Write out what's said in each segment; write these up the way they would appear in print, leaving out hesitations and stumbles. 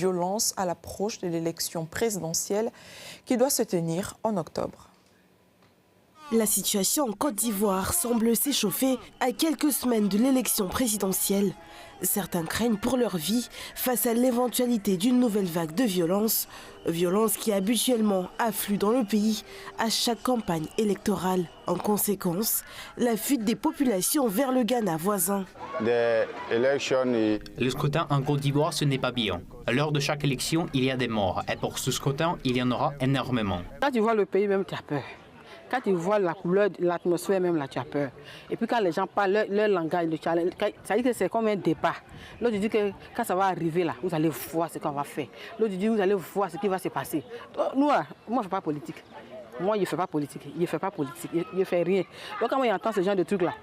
violence à l'approche de l'élection présidentielle qui doit se tenir en octobre. La situation en Côte d'Ivoire semble s'échauffer à quelques semaines de l'élection présidentielle. Certains craignent pour leur vie face à l'éventualité d'une nouvelle vague de violence. Violence qui habituellement afflue dans le pays à chaque campagne électorale. En conséquence, la fuite des populations vers le Ghana voisin. Le scrutin en Côte d'Ivoire, ce n'est pas bien. À l'heure de chaque élection, il y a des morts. Et pour ce scrutin, il y en aura énormément. Quand tu vois le pays, même tu as peur. Quand tu vois la couleur, l'atmosphère, même là, tu as peur. Et puis quand les gens parlent leur langage, ça dit que c'est comme un débat. L'autre dit que quand ça va arriver là, vous allez voir ce qu'on va faire. L'autre dit vous allez voir ce qui va se passer. Nous, moi, je ne fais pas politique. Moi, je ne fais pas politique. Je ne fais pas politique. Je ne fais rien. Donc quand moi, j'entends ce genre de trucs là,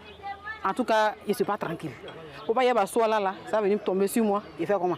en tout cas, je ne suis pas tranquille. Il ne faut pas y avoir soit là, ça va venir tomber sur moi. Je fais comment?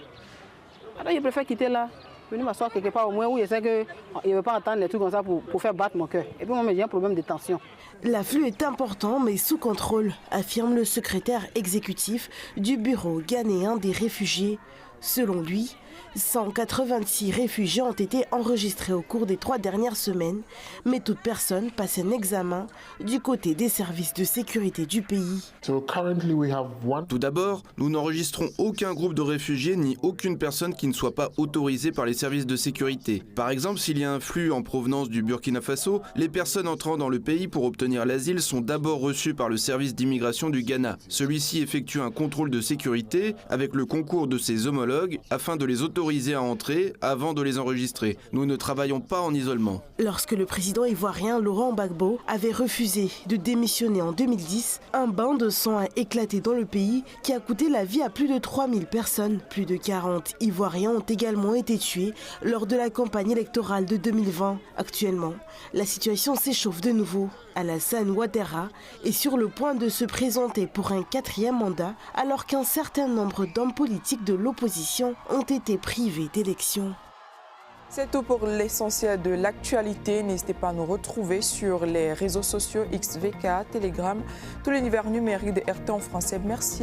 Alors, je préfère quitter là. Venir m'asseoir quelque part au moins où je sais que je ne veux pas entendre les trucs comme ça pour faire battre mon cœur. Et puis moi, j'ai un problème de tension. L'afflux est important mais sous contrôle, affirme le secrétaire exécutif du Bureau ghanéen des réfugiés. Selon lui, 186 réfugiés ont été enregistrés au cours des 3 dernières semaines, mais toute personne passe un examen du côté des services de sécurité du pays. Tout d'abord, nous n'enregistrons aucun groupe de réfugiés ni aucune personne qui ne soit pas autorisée par les services de sécurité. Par exemple, s'il y a un flux en provenance du Burkina Faso, les personnes entrant dans le pays pour obtenir l'asile sont d'abord reçues par le service d'immigration du Ghana. Celui-ci effectue un contrôle de sécurité avec le concours de ses homologues afin de les autoriser à entrer avant de les enregistrer. Nous ne travaillons pas en isolement. Lorsque le président ivoirien Laurent Gbagbo avait refusé de démissionner en 2010, un bain de sang a éclaté dans le pays qui a coûté la vie à plus de 3000 personnes. Plus de 40 Ivoiriens ont également été tués lors de la campagne électorale de 2020. Actuellement, la situation s'échauffe de nouveau. Alassane Ouattara est sur le point de se présenter pour un 4e mandat alors qu'un certain nombre d'hommes politiques de l'opposition ont été privés d'élections. C'est tout pour l'essentiel de l'actualité. N'hésitez pas à nous retrouver sur les réseaux sociaux XVK, Telegram, tout l'univers numérique de RT en français. Merci.